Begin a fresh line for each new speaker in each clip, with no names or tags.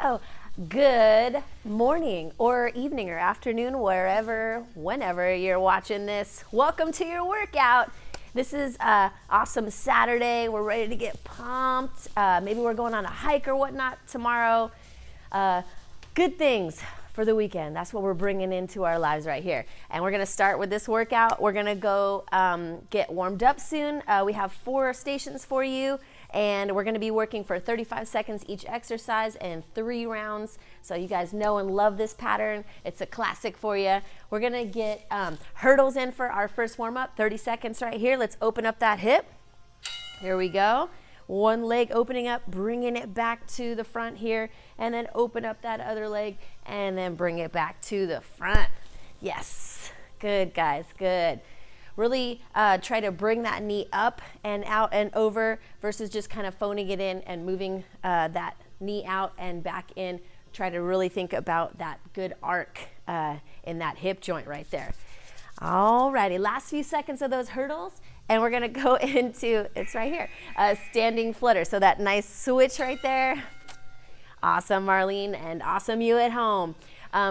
Oh, good morning or evening or afternoon, whenever you're watching this. Welcome to your workout. This is awesome Saturday. We're ready to get pumped. Maybe we're going on a hike or whatnot tomorrow. Good things for the weekend. That's what we're bringing into our lives right here. And we're gonna start with this workout. We're gonna go get warmed up soon. We have 4 stations for you. And we're gonna be working for 35 seconds each exercise and 3 rounds. So you guys know and love this pattern. It's a classic for you. We're gonna get hurdles in for our first warm up, 30 seconds right here. Let's open up that hip. Here we go. One leg opening up, bringing it back to the front here, and then open up that other leg and then bring it back to the front. Yes, good guys, good. Really try to bring that knee up and out and over versus just kind of phoning it in and moving that knee out and back in. Try to really think about that good arc in that hip joint right there. Alrighty, last few seconds of those hurdles, and we're gonna go into, it's right here, standing flutter. So that nice switch right there. Awesome, Marlene, and awesome you at home.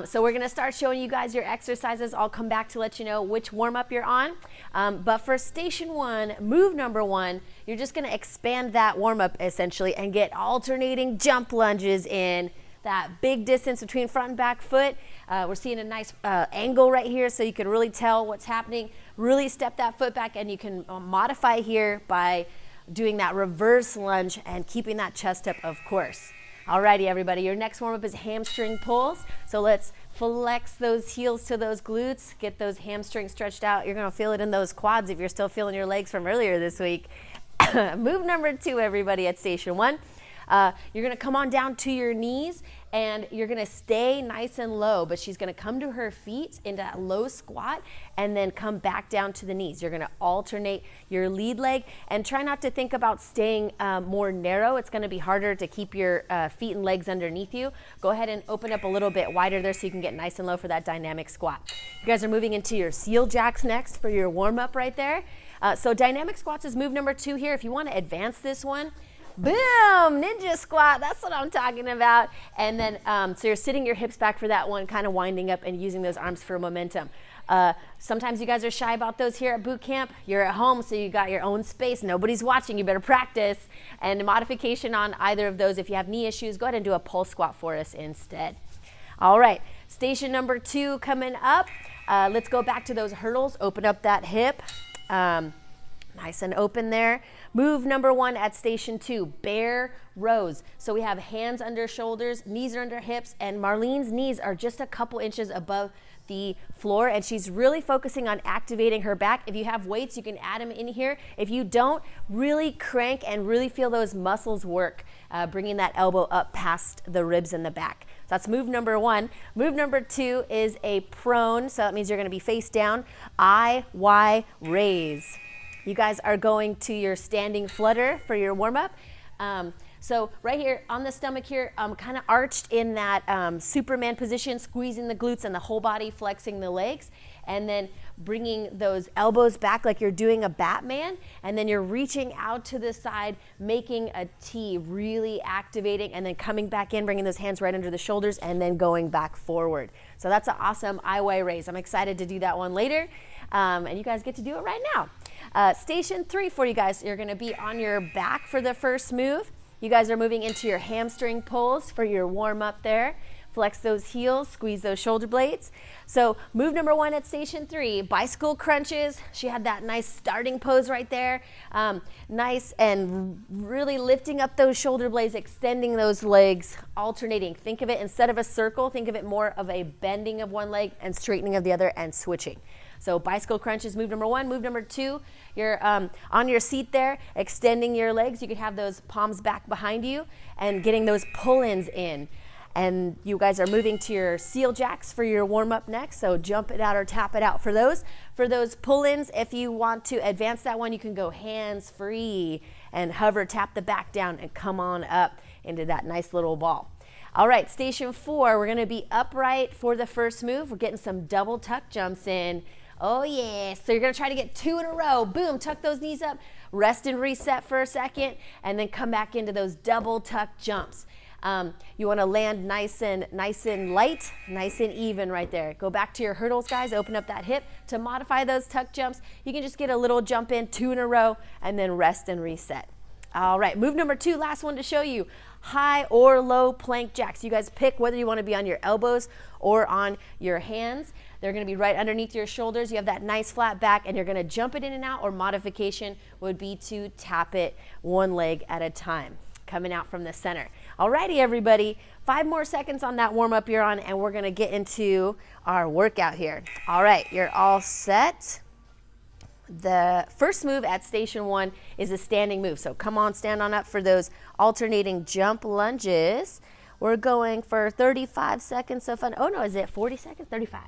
So we're gonna start showing you guys your exercises. I'll come back to let you know which warm-up you're on. But for station 1, move number 1, you're just gonna expand that warm-up essentially and get alternating jump lunges in. That big distance between front and back foot. We're seeing a nice angle right here so you can really tell what's happening. Really step that foot back, and you can modify here by doing that reverse lunge and keeping that chest up, of course. Alrighty, everybody, your next warm-up is hamstring pulls. So let's flex those heels to those glutes, get those hamstrings stretched out. You're gonna feel it in those quads if you're still feeling your legs from earlier this week. Move number 2, everybody, at station 1. You're gonna come on down to your knees and you're gonna stay nice and low, but she's gonna come to her feet into a low squat and then come back down to the knees. You're gonna alternate your lead leg and try not to think about staying more narrow. It's gonna be harder to keep your feet and legs underneath you. Go ahead and open up a little bit wider there so you can get nice and low for that dynamic squat. You guys are moving into your seal jacks next for your warm up right there. So dynamic squats is move number 2 here. If you wanna advance this one, boom, ninja squat, that's what I'm talking about. And then, so you're sitting your hips back for that one, kind of winding up and using those arms for momentum. Sometimes you guys are shy about those here at boot camp. You're at home, so you got your own space. Nobody's watching, you better practice. And a modification on either of those, if you have knee issues, go ahead and do a pulse squat for us instead. All right, station number 2 coming up. Let's go back to those hurdles, open up that hip. Nice and open there. Move number 1 at station 2, bear rows. So we have hands under shoulders, knees are under hips, and Marlene's knees are just a couple inches above the floor, and she's really focusing on activating her back. If you have weights, you can add them in here. If you don't, really crank and really feel those muscles work, bringing that elbow up past the ribs in the back. So that's move number 1. Move number 2 is a prone, so that means you're gonna be face down, I-Y raise. You guys are going to your standing flutter for your warm-up. So right here on the stomach here, kind of arched in that Superman position, squeezing the glutes and the whole body, flexing the legs, and then bringing those elbows back like you're doing a Batman, and then you're reaching out to the side, making a T, really activating, and then coming back in, bringing those hands right under the shoulders, and then going back forward. So that's an awesome I-Y raise. I'm excited to do that one later, and you guys get to do it right now. Station 3 for you guys, you're gonna be on your back for the first move. You guys are moving into your hamstring pulls for your warm up there. Flex those heels, squeeze those shoulder blades. So move number 1 at station 3, bicycle crunches. She had that nice starting pose right there. Nice and really lifting up those shoulder blades, extending those legs, alternating. Think of it, instead of a circle, think of it more of a bending of one leg and straightening of the other and switching. So bicycle crunches, move number 1. Move number 2, you're on your seat there, extending your legs. You could have those palms back behind you and getting those pull-ins in. And you guys are moving to your seal jacks for your warm-up next, so jump it out or tap it out for those. For those pull-ins, if you want to advance that one, you can go hands-free and hover, tap the back down, and come on up into that nice little ball. All right, station 4, we're gonna be upright for the first move. We're getting some double tuck jumps in. Oh yeah, so you're gonna try to get 2 in a row. Boom, tuck those knees up, rest and reset for a second, and then come back into those double tuck jumps. You want to land nice and light, nice and even right there. Go back to your hurdles, guys. Open up that hip. To modify those tuck jumps, you can just get a little jump in, 2 in a row, and then rest and reset. All right, move number 2, last one to show you. High or low plank jacks. You guys pick whether you want to be on your elbows or on your hands. They're going to be right underneath your shoulders. You have that nice flat back, and you're going to jump it in and out, or modification would be to tap it one leg at a time, coming out from the center. Alrighty, everybody, 5 more seconds on that warm-up you're on, and we're going to get into our workout here. All right, you're all set. The first move at station 1 is a standing move. So come on, stand on up for those alternating jump lunges. We're going for 35 seconds of fun. Oh no, is it 40 seconds? 35.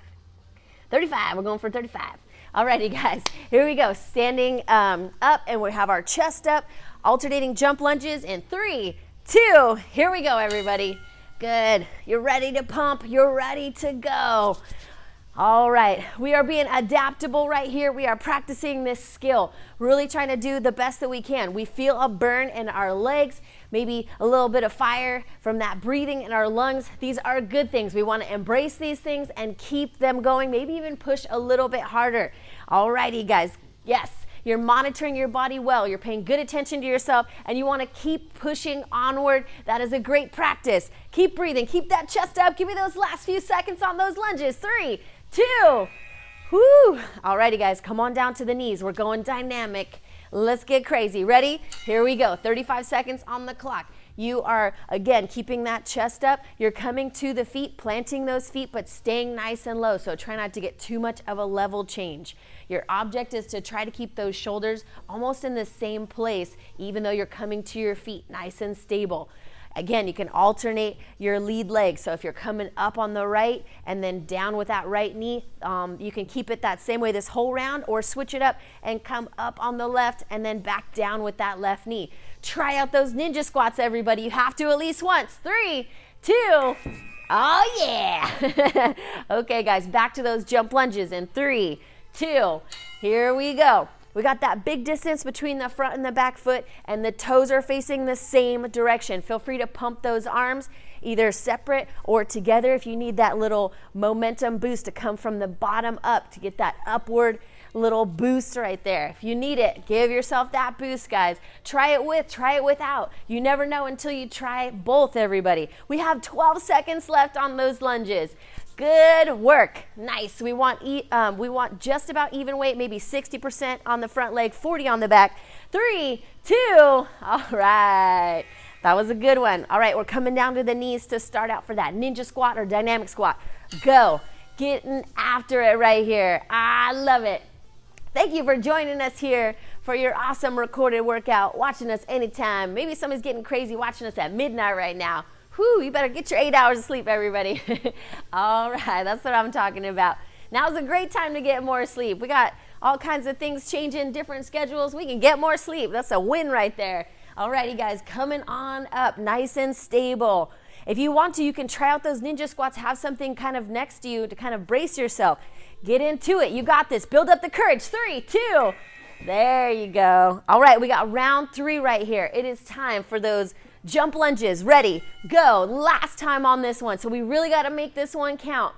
35, we're going for 35. Alrighty, guys, here we go. Standing up, and we have our chest up, alternating jump lunges in 3, 2, here we go, everybody. Good, you're ready to pump, you're ready to go. All right, we are being adaptable right here. We are practicing this skill, really trying to do the best that we can. We feel a burn in our legs, maybe a little bit of fire from that breathing in our lungs. These are good things. We want to embrace these things and keep them going, maybe even push a little bit harder. All righty, guys. Yes, you're monitoring your body well. You're paying good attention to yourself, and you want to keep pushing onward. That is a great practice. Keep breathing. Keep that chest up. Give me those last few seconds on those lunges. 3, 2, whoo. Alrighty, guys, come on down to the knees. We're going dynamic. Let's get crazy. Ready? Here we go. 35 seconds on the clock. You are, again, keeping that chest up. You're coming to the feet, planting those feet, but staying nice and low. So try not to get too much of a level change. Your object is to try to keep those shoulders almost in the same place, even though you're coming to your feet nice and stable. Again, you can alternate your lead leg. So if you're coming up on the right and then down with that right knee, you can keep it that same way this whole round, or switch it up and come up on the left and then back down with that left knee. Try out those ninja squats, everybody. You have to at least once. 3, 2, oh yeah. Okay, guys, back to those jump lunges in 3, 2, here we go. We got that big distance between the front and the back foot, and the toes are facing the same direction. Feel free to pump those arms either separate or together if you need that little momentum boost to come from the bottom up, to get that upward little boost right there. If you need it, give yourself that boost, guys. Try it with, try it without. You never know until you try both, everybody. We have 12 seconds left on those lunges. Good work. Nice. We want just about even weight, maybe 60% on the front leg, 40 on the back. 3, 2, all right. That was a good one. All right, we're coming down to the knees to start out for that ninja squat or dynamic squat. Go. Getting after it right here. I love it. Thank you for joining us here for your awesome recorded workout, watching us anytime. Maybe somebody's getting crazy watching us at midnight right now. Whew, you better get your 8 hours of sleep, everybody. All right, that's what I'm talking about. Now's a great time to get more sleep. We got all kinds of things changing, different schedules. We can get more sleep. That's a win right there. All righty, guys, coming on up, nice and stable. If you want to, you can try out those ninja squats. Have something kind of next to you to kind of brace yourself. Get into it. You got this. Build up the courage. 3, 2. There you go. All right, we got round 3 right here. It is time for those jump lunges. Ready, go. Last time on this one. So we really got to make this one count.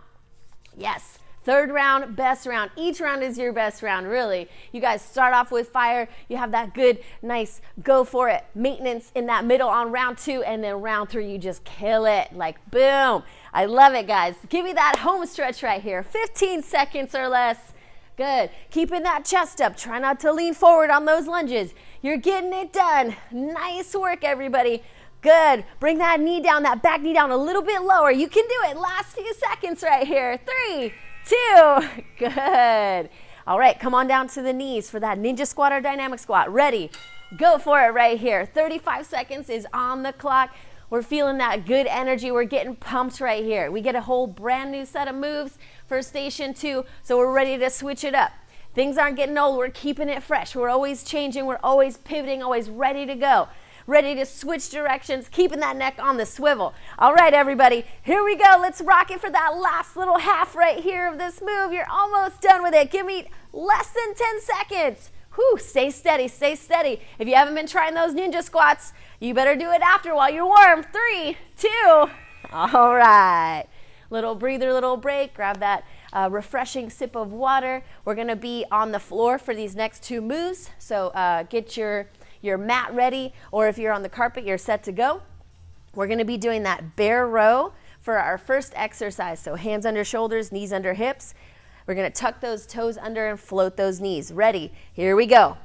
Yes. Third round, best round. Each round is your best round, really. You guys start off with fire. You have that good, nice, go for it maintenance in that middle on round 2, and then round 3, you just kill it. Like, boom. I love it, guys. Give me that home stretch right here. 15 seconds or less. Good. Keeping that chest up. Try not to lean forward on those lunges. You're getting it done. Nice work, everybody. Good. Bring that knee down, that back knee down a little bit lower. You can do it. Last few seconds right here. 3, 2. Good. All right, come on down to the knees for that ninja squat or dynamic squat. Ready? Go for it right here. 35 seconds is on the clock. We're feeling that good energy. We're getting pumped right here. We get a whole brand new set of moves for station 2, so we're ready to switch it up. Things aren't getting old. We're keeping it fresh. We're always changing. We're always pivoting, always ready to go. Ready to switch directions, keeping that neck on the swivel. All right, everybody, here we go. Let's rock it for that last little half right here of this move. You're almost done with it. Give me less than 10 seconds. Whew, stay steady, stay steady. If you haven't been trying those ninja squats, you better do it after while you're warm. 3, 2. All right. Little breather, little break. Grab that refreshing sip of water. We're going to be on the floor for these next 2 moves. So get your mat ready, or if you're on the carpet, you're set to go. We're going to be doing that bear row for our first exercise. So hands under shoulders, knees under hips. We're going to tuck those toes under and float those knees. Ready? Here we go.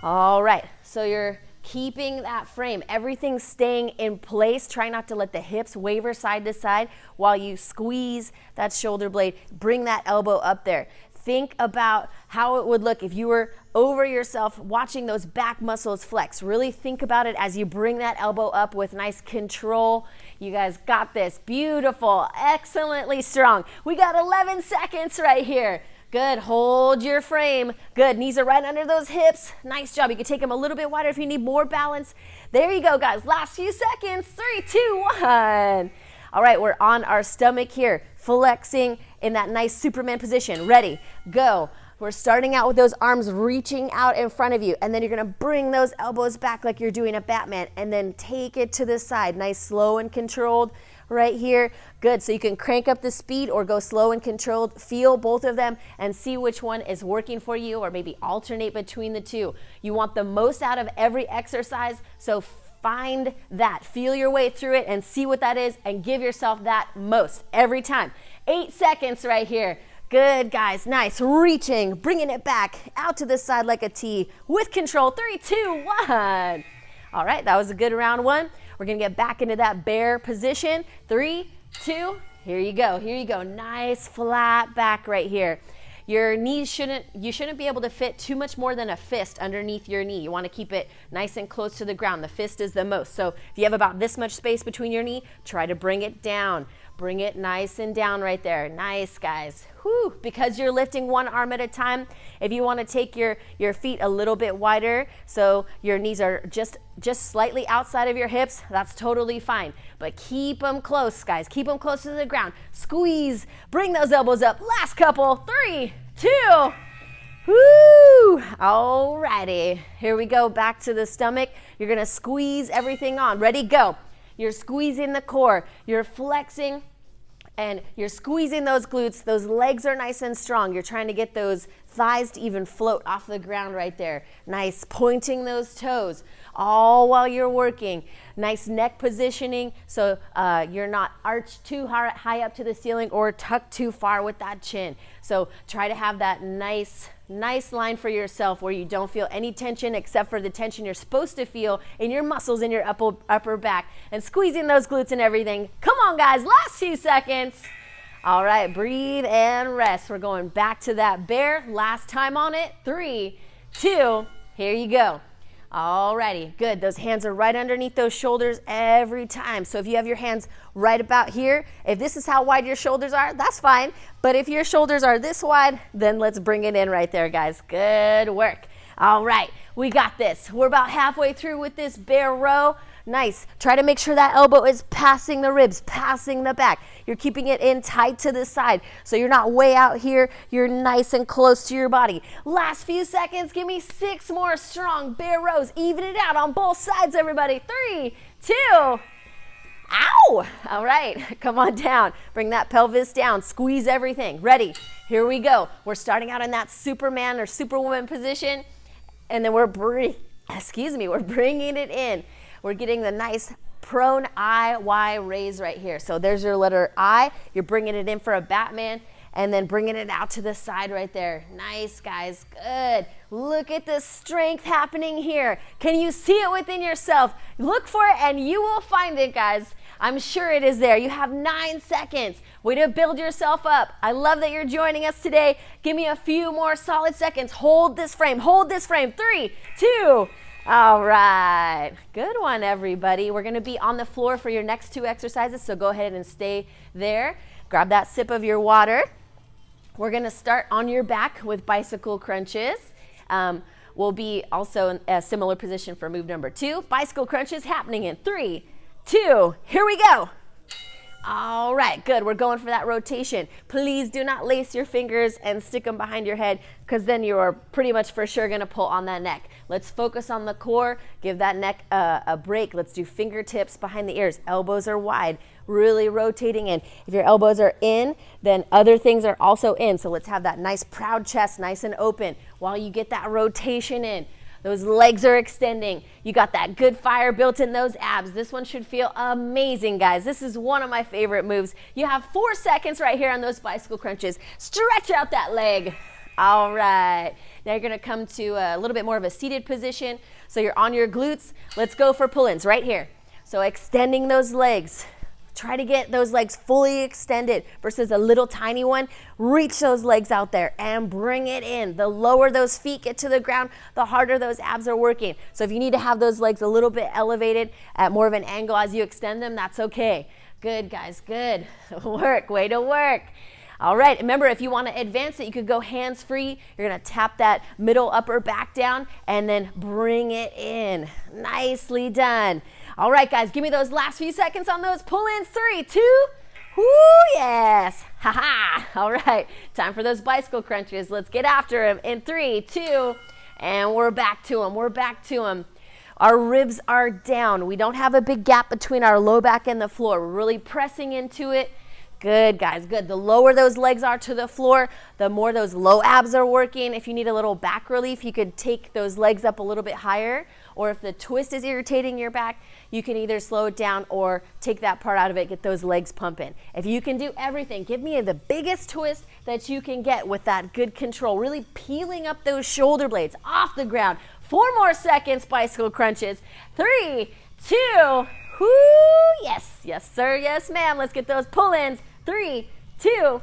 All right. So you're keeping that frame. Everything's staying in place. Try not to let the hips waver side to side while you squeeze that shoulder blade. Bring that elbow up there. Think about how it would look if you were over yourself watching those back muscles flex. Really think about it as you bring that elbow up with nice control. You guys got this. Beautiful. Excellently strong. We got 11 seconds right here. Good. Hold your frame. Good. Knees are right under those hips. Nice job. You can take them a little bit wider if you need more balance. There you go, guys. Last few seconds. 3, 2, 1. All right, we're on our stomach here, flexing in that nice Superman position. Ready, go. We're starting out with those arms reaching out in front of you, and then you're gonna bring those elbows back like you're doing a Batman, and then take it to the side. Nice, slow and controlled right here. Good, so you can crank up the speed or go slow and controlled. Feel both of them and see which one is working for you, or maybe alternate between the two. You want the most out of every exercise, so find that. Feel your way through it and see what that is, and give yourself that most every time. 8 seconds right here. Good, guys. Nice. Reaching, bringing it back out to the side like a T with control. 3, 2, 1. All right, that was a good round 1. We're going to get back into that bear position. 3, 2, here you go. Here you go. Nice flat back right here. Your knees you shouldn't be able to fit too much more than a fist underneath your knee. You want to keep it nice and close to the ground. The fist is the most. So if you have about this much space between your knee, try to bring it down. Bring it nice and down right there. Nice, guys. Whew. Because you're lifting one arm at a time, if you want to take your feet a little bit wider so your knees are just slightly outside of your hips, that's totally fine. But keep them close, guys. Keep them close to the ground. Squeeze. Bring those elbows up. Last couple. 3, 2. Woo! Alrighty. Here we go. Back to the stomach. You're going to squeeze everything on. Ready? Go. You're squeezing the core. You're flexing. And you're squeezing those glutes. Those legs are nice and strong. You're trying to get those thighs to even float off the ground right there. Nice, pointing those toes all while you're working. Nice neck positioning so you're not arched too high up to the ceiling or tucked too far with that chin. So try to have that nice line for yourself where you don't feel any tension except for the tension you're supposed to feel in your muscles in your upper back, and squeezing those glutes and everything. Come on, guys, last few seconds. All right, breathe and rest. We're going back to that bear. Last time on it. 3, 2, here you go. Alrighty, good. Those hands are right underneath those shoulders every time. So if you have your hands right about here, if this is how wide your shoulders are, that's fine. But if your shoulders are this wide, then let's bring it in right there, guys. Good work. All right, we got this. We're about halfway through with this bear row. Nice. Try to make sure that elbow is passing the ribs, passing the back. You're keeping it in tight to the side, so you're not way out here. You're nice and close to your body. Last few seconds. Give me 6 more strong bear rows. Even it out on both sides, everybody. 3, 2. Ow! All right, come on down. Bring that pelvis down. Squeeze everything. Ready? Here we go. We're starting out in that Superman or Superwoman position, and then we're bringing it in. We're getting the nice prone I-Y raise right here. So there's your letter I. You're bringing it in for a Batman and then bringing it out to the side right there. Nice, guys. Good. Look at the strength happening here. Can you see it within yourself? Look for it and you will find it, guys. I'm sure it is there. You have 9 seconds. Way to build yourself up. I love that you're joining us today. Give me a few more solid seconds. Hold this frame. Hold this frame. 3, 2. All right, good one, everybody. We're gonna be on the floor for your next 2 exercises, so go ahead and stay there. Grab that sip of your water. We're gonna start on your back with bicycle crunches. We'll be also in a similar position for move number 2. Bicycle crunches happening in 3, 2, here we go. All right, good. We're going for that rotation. Please do not lace your fingers and stick them behind your head, because then you're pretty much for sure going to pull on that neck. Let's focus on the core. Give that neck a break. Let's do fingertips behind the ears. Elbows are wide, really rotating in. If your elbows are in, then other things are also in. So let's have that nice proud chest, nice and open while you get that rotation in. Those legs are extending. You got that good fire built in those abs. This one should feel amazing, guys. This is one of my favorite moves. You have 4 seconds right here on those bicycle crunches. Stretch out that leg. All right. Now you're going to come to a little bit more of a seated position. So you're on your glutes. Let's go for pull-ins right here. So extending those legs. Try to get those legs fully extended versus a little tiny one. Reach those legs out there and bring it in. The lower those feet get to the ground, the harder those abs are working. So if you need to have those legs a little bit elevated at more of an angle as you extend them, that's okay. Good, guys, good. Work, way to work. All right, remember, if you want to advance it, you could go hands-free. You're going to tap that middle upper back down and then bring it in. Nicely done. All right, guys, give me those last few seconds on those pull-ins. 3, 2, whoo, yes. Ha-ha. All right, time for those bicycle crunches. Let's get after them in 3, 2, and we're back to them. We're back to them. Our ribs are down. We don't have a big gap between our low back and the floor. We're really pressing into it. Good, guys, good. The lower those legs are to the floor, the more those low abs are working. If you need a little back relief, you could take those legs up a little bit higher. Or if the twist is irritating your back, you can either slow it down or take that part out of it, get those legs pumping. If you can do everything, give me the biggest twist that you can get with that good control, really peeling up those shoulder blades off the ground. 4 more seconds, bicycle crunches. 3, 2, whoo, yes, yes, sir, yes, ma'am. Let's get those pull-ins. 3, 2,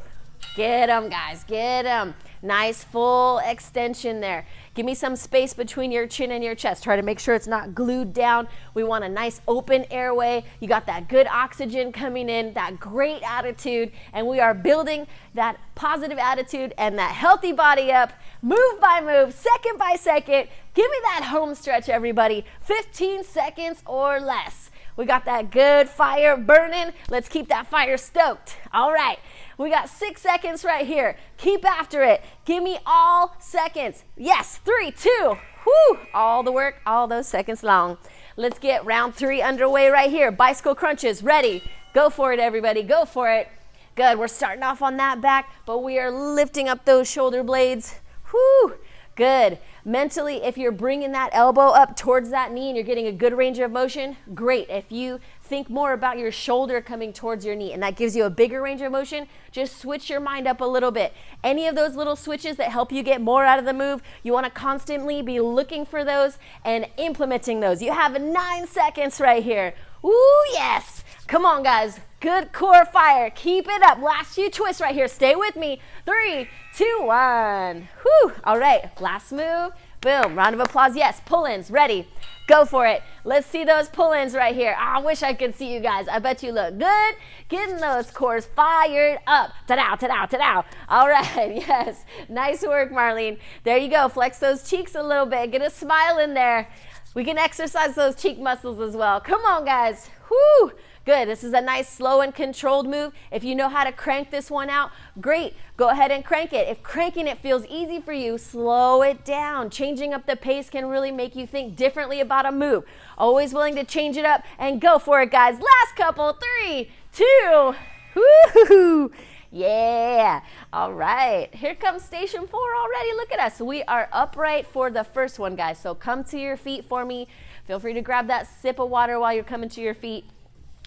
get them, guys, get them. Nice full extension there. Give me some space between your chin and your chest. Try to make sure it's not glued down. We want a nice open airway. You got that good oxygen coming in, that great attitude, and we are building that positive attitude and that healthy body up, move by move, second by second. Give me that home stretch, everybody. 15 seconds or less. We got that good fire burning. Let's keep that fire stoked. All right. We got 6 seconds right here. Keep after it. Give me all seconds. Yes, 3, 2, whoo, all the work, all those seconds long. Let's get round 3 underway right here. Bicycle crunches, ready. Go for it, everybody, go for it. Good, we're starting off on that back, but we are lifting up those shoulder blades. Whoo, good. Mentally, if you're bringing that elbow up towards that knee and you're getting a good range of motion, great. If you think more about your shoulder coming towards your knee and that gives you a bigger range of motion, just switch your mind up a little bit. Any of those little switches that help you get more out of the move, you want to constantly be looking for those and implementing those. You have 9 seconds right here. Ooh, yes. Come on, guys. Good core fire. Keep it up. Last few twists right here. Stay with me. 3, 2, 1. Whew. All right. Last move. Boom. Round of applause. Yes. Pull-ins. Ready. Go for it. Let's see those pull-ins right here. I wish I could see you guys. I bet you look good. Getting those cores fired up. Ta-dow, ta-dow, ta-dow. All right. Yes. Nice work, Marlene. There you go. Flex those cheeks a little bit. Get a smile in there. We can exercise those cheek muscles as well. Come on, guys. Whoo. Good. This is a nice slow and controlled move. If you know how to crank this one out, great. Go ahead and crank it. If cranking it feels easy for you, slow it down. Changing up the pace can really make you think differently about a move. Always willing to change it up and go for it, guys. Last couple. 3, 2. Woo-hoo. Yeah. All right. Here comes station 4 already. Look at us. We are upright for the first one, guys. So come to your feet for me. Feel free to grab that sip of water while you're coming to your feet.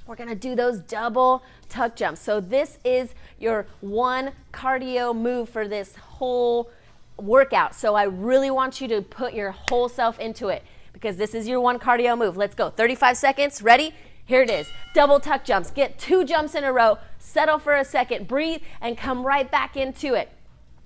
We're going to do those double tuck jumps. So this is your one cardio move for this whole workout. So I really want you to put your whole self into it because this is your one cardio move. Let's go. 35 seconds. Ready? Here it is. Double tuck jumps. Get 2 jumps in a row. Settle for a second. Breathe and come right back into it.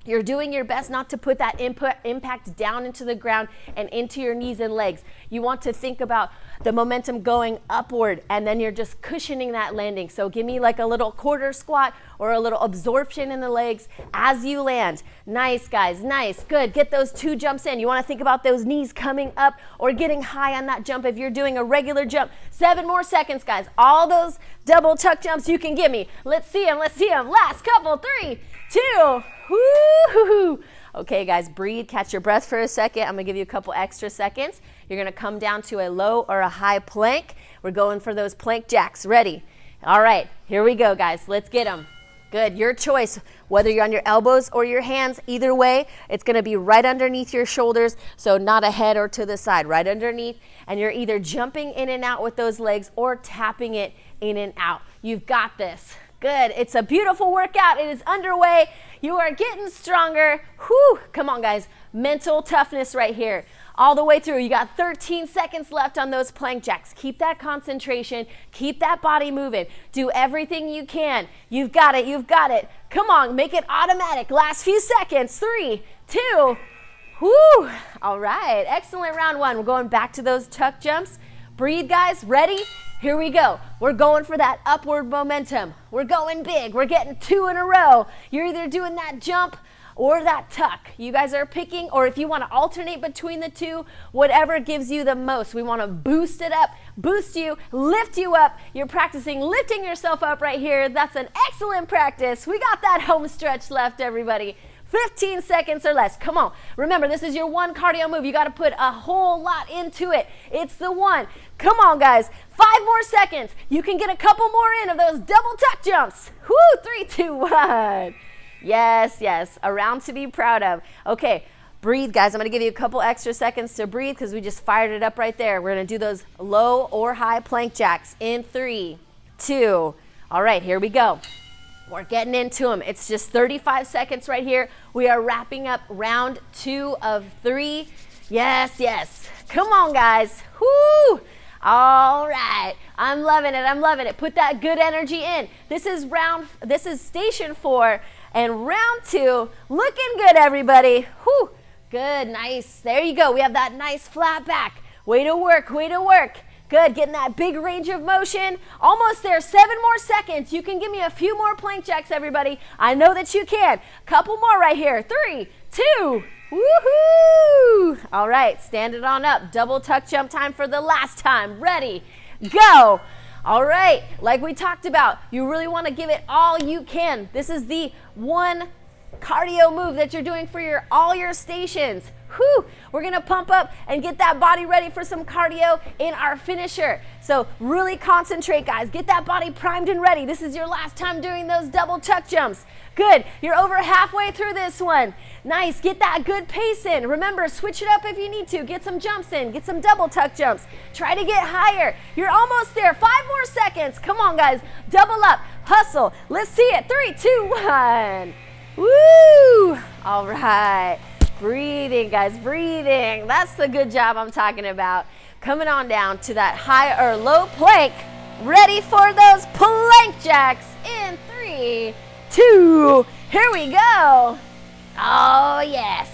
You're doing your best not to put that impact down into the ground and into your knees and legs. You want to think about the momentum going upward, and then you're just cushioning that landing. So give me like a little quarter squat or a little absorption in the legs as you land. Nice, guys, nice, good. Get those 2 jumps in. You want to think about those knees coming up or getting high on that jump if you're doing a regular jump. 7 more seconds, guys. All those double tuck jumps you can give me. Let's see them, let's see them. Last couple, 3, 2, woo-hoo-hoo. Okay, guys, breathe, catch your breath for a second. I'm gonna give you a couple extra seconds. You're gonna come down to a low or a high plank. We're going for those plank jacks. Ready? All right, here we go, guys. Let's get them. Good, your choice. Whether you're on your elbows or your hands, either way, it's gonna be right underneath your shoulders, so not ahead or to the side, right underneath. And you're either jumping in and out with those legs or tapping it in and out. You've got this. Good, it's a beautiful workout. It is underway. You are getting stronger. Whew, come on, guys. Mental toughness right here. All the way through. You got 13 seconds left on those plank jacks. Keep that concentration. Keep that body moving. Do everything you can. You've got it, you've got it. Come on, make it automatic. Last few seconds. 3, 2, whoo. All right, excellent round 1. We're going back to those tuck jumps. Breathe, guys, ready? Here we go. We're going for that upward momentum. We're going big. We're getting 2 in a row. You're either doing that jump or that tuck. You guys are picking, or if you want to alternate between the 2, whatever gives you the most. We want to boost it up, boost you, lift you up. You're practicing lifting yourself up right here. That's an excellent practice. We got that home stretch left, everybody. 15 seconds or less. Come on. Remember, this is your 1 cardio move. You got to put a whole lot into it. It's the 1. Come on, guys. 5 more seconds. You can get a couple more in of those double tuck jumps. Whoo, 3, 2, 1. Yes, yes. A round to be proud of. Okay, breathe, guys. I'm going to give you a couple extra seconds to breathe because we just fired it up right there. We're going to do those low or high plank jacks in 3, 2. All right, here we go. We're getting into them. It's just 35 seconds right here. We are wrapping up round 2 of 3. Yes, yes. Come on, guys. Whoo! All right. I'm loving it. I'm loving it. Put that good energy in. This is station 4 and round 2. Looking good, everybody. Whoo! Good, nice. There you go. We have that nice flat back. Way to work, way to work. Good, getting that big range of motion. Almost there, 7 more seconds. You can give me a few more plank jacks, everybody. I know that you can. Couple more right here. 3, 2, woohoo! All right, stand it on up. Double tuck jump time for the last time. Ready, go. All right, like we talked about, you really want to give it all you can. This is the 1 cardio move that you're doing for all your stations. Whew, we're gonna pump up and get that body ready for some cardio in our finisher. So really concentrate, guys. Get that body primed and ready. This is your last time doing those double tuck jumps. Good, you're over halfway through this one. Nice, get that good pace in. Remember, switch it up if you need to. Get some jumps in, get some double tuck jumps. Try to get higher. You're almost there, 5 more seconds. Come on, guys, double up, hustle. Let's see it, 3, 2, 1. Woo! All right. Breathing, guys, breathing. That's the good job I'm talking about. Coming on down to that high or low plank. Ready for those plank jacks in 3, 2. Here we go. Oh, yes.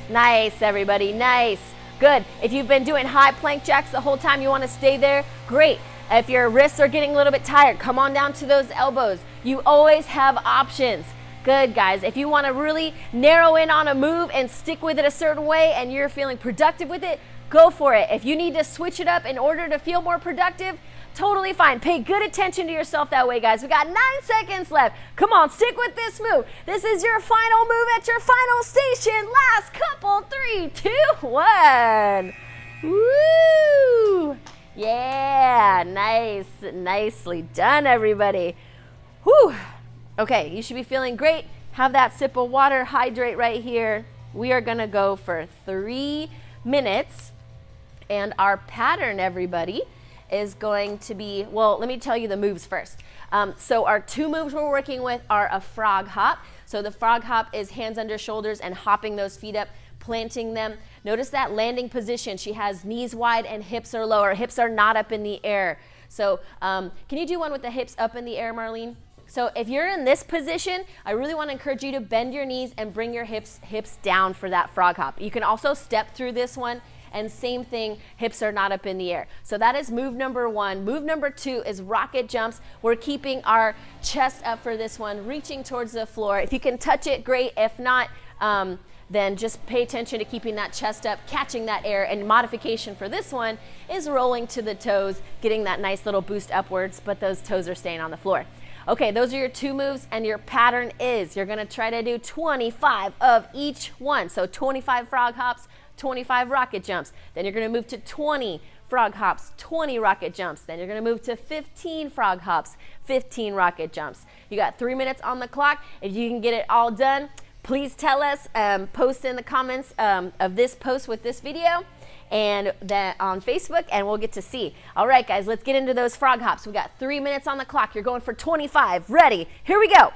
Nice, everybody, nice. Good. If you've been doing high plank jacks the whole time, you want to stay there, great. If your wrists are getting a little bit tired, come on down to those elbows. You always have options. Good, guys. If you want to really narrow in on a move and stick with it a certain way and you're feeling productive with it, go for it. If you need to switch it up in order to feel more productive, totally fine. Pay good attention to yourself that way, guys. We got 9 seconds left. Come on, stick with this move. This is your final move at your final station. Last couple, 3, 2, 1. Woo! Yeah, nice. Nicely done, everybody. Whew. Okay, you should be feeling great. Have that sip of water, hydrate right here. We are gonna go for 3 minutes. And our pattern, everybody, is going to be, well, let me tell you the moves first. So our 2 moves we're working with are a frog hop. So the frog hop is hands under shoulders and hopping those feet up, planting them. Notice that landing position. She has knees wide and hips are lower. Hips are not up in the air. So can you do one with the hips up in the air, Marlene? So if you're in this position, I really want to encourage you to bend your knees and bring your hips down for that frog hop. You can also step through this one, and same thing, hips are not up in the air. So that is move number 1. Move number 2 is rocket jumps. We're keeping our chest up for this one, reaching towards the floor. If you can touch it, great. If not, then just pay attention to keeping that chest up, catching that air, and modification for this one is rolling to the toes, getting that nice little boost upwards, but those toes are staying on the floor. Okay, those are your 2 moves, and your pattern is you're gonna try to do 25 of each one. So 25 frog hops, 25 rocket jumps. Then you're gonna move to 20 frog hops, 20 rocket jumps. Then you're gonna move to 15 frog hops, 15 rocket jumps. You got 3 minutes on the clock. If you can get it all done, please tell us, post in the comments of this post with this video and that on Facebook, and we'll get to see. All right, guys, let's get into those frog hops. We got 3 minutes on the clock. You're going for 25. Ready? Here we go.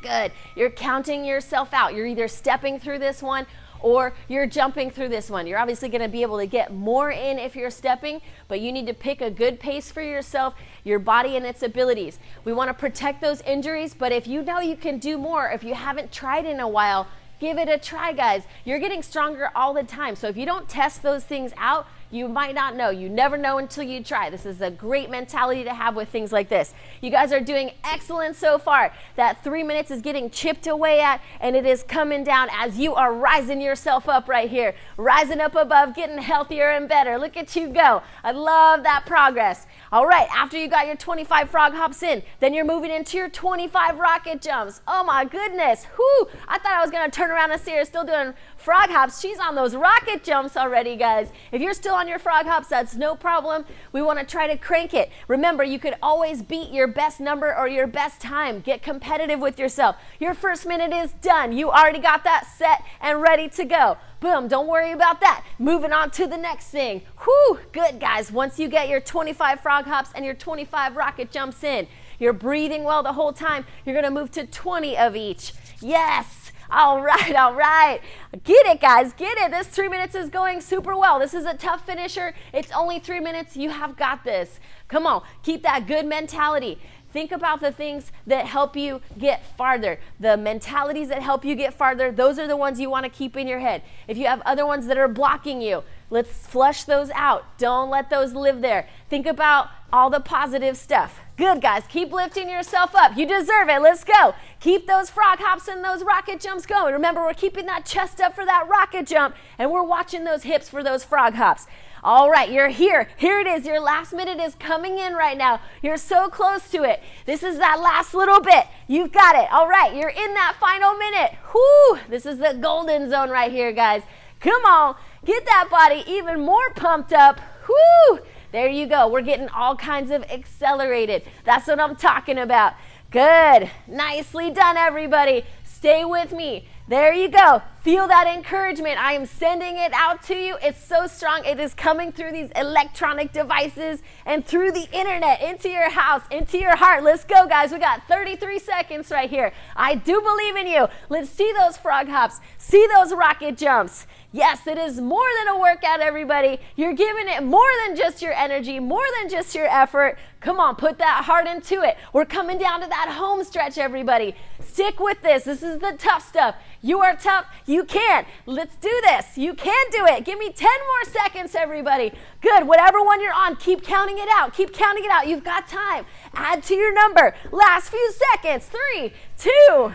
Good. You're counting yourself out. You're either stepping through this one or you're jumping through this one. You're obviously going to be able to get more in if you're stepping, but you need to pick a good pace for yourself, your body and its abilities. We want to protect those injuries, but if you know you can do more, if you haven't tried in a while, give it a try, guys. You're getting stronger all the time. So if you don't test those things out, you might not know. You never know until you try. This is a great mentality to have with things like this. You guys are doing excellent so far. That 3 minutes is getting chipped away at, and it is coming down as you are rising yourself up right here. Rising up above, getting healthier and better. Look at you go. I love that progress. All right, after you got your 25 frog hops in, then you're moving into your 25 rocket jumps. Oh my goodness. Whew. I thought I was going to turn around and see her still doing frog hops. She's on those rocket jumps already, guys. If you're still on your frog hops, that's no problem. We want to try to crank it. Remember, you could always beat your best number or your best time. Get competitive with yourself. Your first minute is done. You already got that set and ready to go. Boom, don't worry about that. Moving on to the next thing. Whew, good, guys. Once you get your 25 frog hops and your 25 rocket jumps in, you're breathing well the whole time. You're going to move to 20 of each. Yes. All right, all right. Get it, guys, get it. This 3 minutes is going super well. This is a tough finisher. It's only 3 minutes. You have got this. Come on, keep that good mentality. Think about the things that help you get farther. The mentalities that help you get farther, those are the ones you want to keep in your head. If you have other ones that are blocking you, let's flush those out. Don't let those live there. Think about all the positive stuff. Good, guys. Keep lifting yourself up. You deserve it. Let's go. Keep those frog hops and those rocket jumps going. Remember, we're keeping that chest up for that rocket jump, and we're watching those hips for those frog hops. All right, you're here. Here it is. Your last minute is coming in right now. You're so close to it. This is that last little bit. You've got it. All right, you're in that final minute. Whoo! This is the golden zone right here, guys. Come on. Get that body even more pumped up. Whoo! There you go. We're getting all kinds of accelerated. That's what I'm talking about. Good. Nicely done, everybody. Stay with me. There you go. Feel that encouragement. I am sending it out to you. It's so strong. It is coming through these electronic devices and through the internet, into your house, into your heart. Let's go, guys. We got 33 seconds right here. I do believe in you. Let's see those frog hops. See those rocket jumps. Yes, it is more than a workout, everybody. You're giving it more than just your energy, more than just your effort. Come on, put that heart into it. We're coming down to that home stretch, everybody. Stick with this. This is the tough stuff. You are tough. You can. Let's do this. You can do it. Give me 10 more seconds, everybody. Good. Whatever one you're on, keep counting it out. Keep counting it out. You've got time. Add to your number. Last few seconds. 3, 2.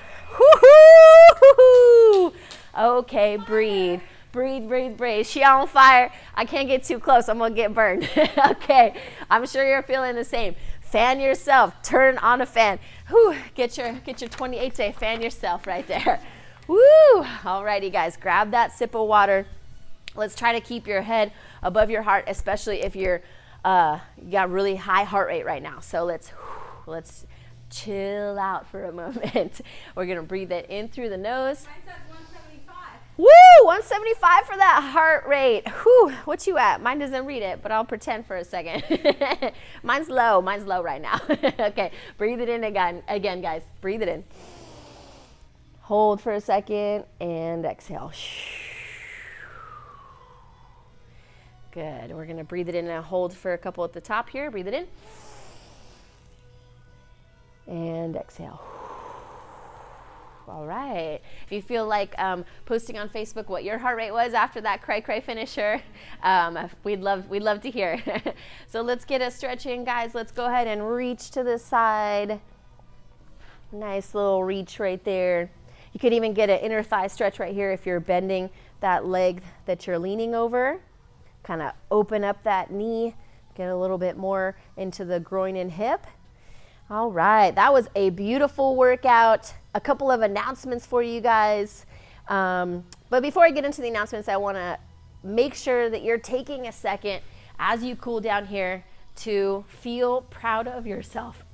Woo-hoo! Okay, breathe. Breathe, breathe, breathe. She on fire. I can't get too close. I'm going to get burned. Okay. I'm sure you're feeling the same. Fan yourself. Turn on a fan. Whew. Get your 28 day. Fan yourself right there. Woo! Alrighty, guys. Grab that sip of water. Let's try to keep your head above your heart, especially if you got really high heart rate right now. So let's chill out for a moment. We're going to breathe it in through the nose. Woo! 175 for that heart rate. Whew, what you at? Mine doesn't read it, but I'll pretend for a second. Mine's low right now. Okay, breathe it in again, guys. Breathe it in. Hold for a second and exhale. Good. We're going to breathe it in and hold for a couple at the top here. Breathe it in. and exhale. All right. If you feel like posting on Facebook what your heart rate was after that cray finisher, we'd love to hear. So let's get a stretch in, guys. Let's go ahead and reach to the side. Nice little reach right there. You could even get an inner thigh stretch right here if you're bending that leg that you're leaning over. Kind of open up that knee, get a little bit more into the groin and hip. All right, that was a beautiful workout. A couple of announcements for you guys. But before I get into the announcements, I want to make sure that you're taking a second as you cool down here to feel proud of yourself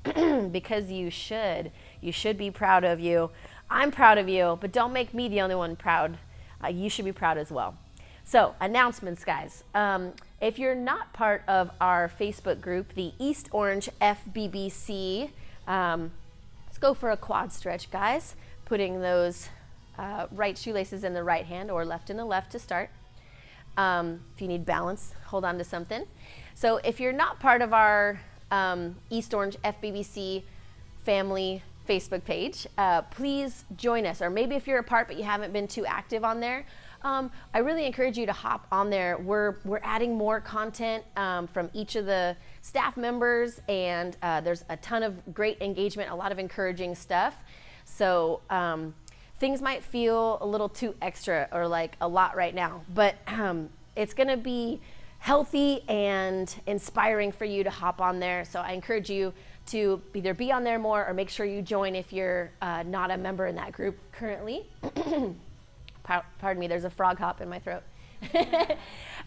because you should. You should be proud of you. I'm proud of you, but don't make me the only one proud. You should be proud as well. So, announcements, guys. If you're not part of our Facebook group, the East Orange FBBC, let's go for a quad stretch, guys. Putting those right shoelaces in the right hand or left in the left to start. If you need balance, hold on to something. So if you're not part of our East Orange FBBC family Facebook page, please join us. Or maybe if you're a part but you haven't been too active on there, I really encourage you to hop on there. We're adding more content from each of the staff members, and there's a ton of great engagement, a lot of encouraging stuff. So things might feel a little too extra or like a lot right now, but it's going to be healthy and inspiring for you to hop on there. So I encourage you to either be on there more or make sure you join if you're not a member in that group currently. Pardon me, there's a frog hop in my throat.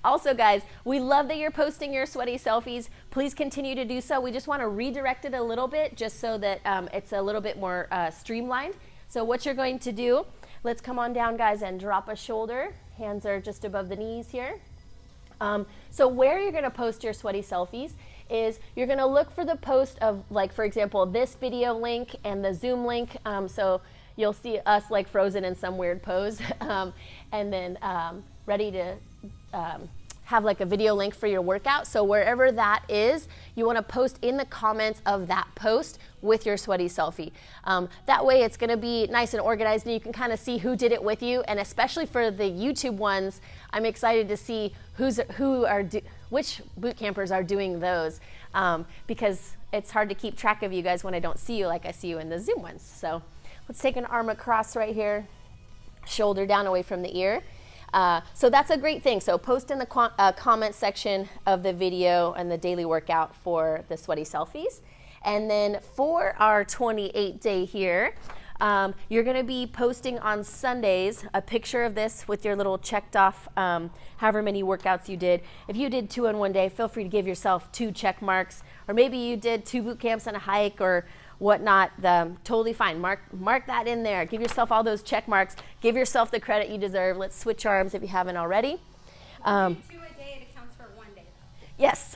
Also, guys, we love that you're posting your sweaty selfies. Please continue to do so. We just want to redirect it a little bit just so that it's a little bit more streamlined. So what you're going to do, let's come on down, guys, and drop a shoulder. Hands are just above the knees here. So where you're going to post your sweaty selfies is you're going to look for the post of, like, for example, this video link and the Zoom link. So you'll see us like frozen in some weird pose, and then ready to have like a video link for your workout. So wherever that is, you want to post in the comments of that post with your sweaty selfie. That way it's going to be nice and organized, and you can kind of see who did it with you. And especially for the YouTube ones, I'm excited to see which boot campers are doing those, because it's hard to keep track of you guys when I don't see you like I see you in the Zoom ones. So let's take an arm across right here, shoulder down away from the ear. So that's a great thing. So post in the comment section of the video and the daily workout for the sweaty selfies. And then for our 28-day here, you're going to be posting on Sundays a picture of this with your little checked off however many workouts you did. If you did 2 in one day, feel free to give yourself 2 check marks. Or maybe you did 2 boot camps and a hike or whatnot, totally fine. Mark that in there. Give yourself all those check marks. Give yourself the credit you deserve. Let's switch arms if you haven't already.
2 a day, it accounts for 1 day though.
Yes,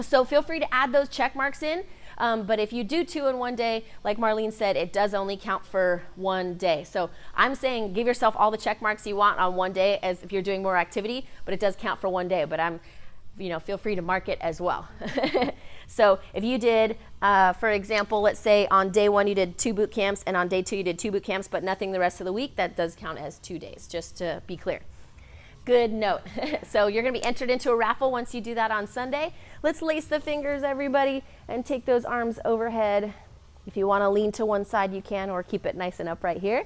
so feel free to add those check marks in. But if you do 2 in one day, like Marlene said, it does only count for 1 day. So I'm saying give yourself all the check marks you want on 1 day as if you're doing more activity, but it does count for 1 day. But feel free to mark it as well. So if you did, for example, let's say on day 1 you did 2 boot camps, and on day 2 you did 2 boot camps, but nothing the rest of the week, that does count as 2 days, just to be clear. Good note. So you're going to be entered into a raffle once you do that on Sunday. Let's lace the fingers, everybody, and take those arms overhead. If you want to lean to one side, you can, or keep it nice and upright here.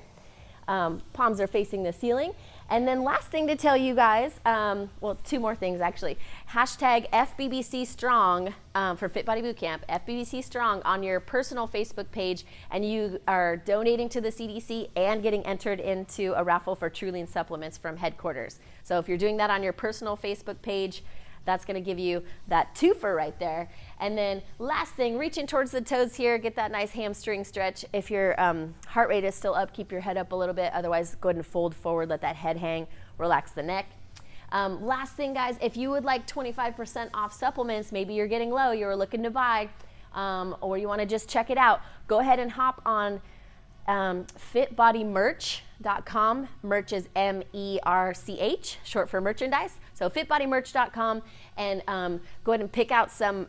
Palms are facing the ceiling. And then last thing to tell you guys, 2 more things actually. Hashtag FBBC Strong for Fit Body Bootcamp, FBBC Strong on your personal Facebook page, and you are donating to the CDC and getting entered into a raffle for TrueLean supplements from headquarters. So if you're doing that on your personal Facebook page, that's going to give you that twofer right there. And then last thing, reaching towards the toes here, get that nice hamstring stretch. If your heart rate is still up, keep your head up a little bit. Otherwise, go ahead and fold forward, let that head hang, relax the neck. Last thing, guys, if you would like 25% off supplements, maybe you're getting low, you're looking to buy, or you want to just check it out, go ahead and hop on fitbodymerch.com. Merch is MERCH, short for merchandise. So fitbodymerch.com, and go ahead and pick out some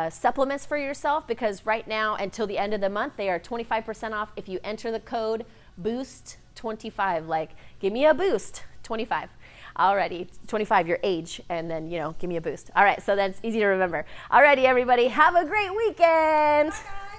supplements for yourself, because right now until the end of the month they are 25% off if you enter the code BOOST25. Like, give me a boost, 25. Alrighty, 25, your age, and then, give me a boost. All right, so that's easy to remember. Alrighty, everybody, have a great weekend.
Bye, guys.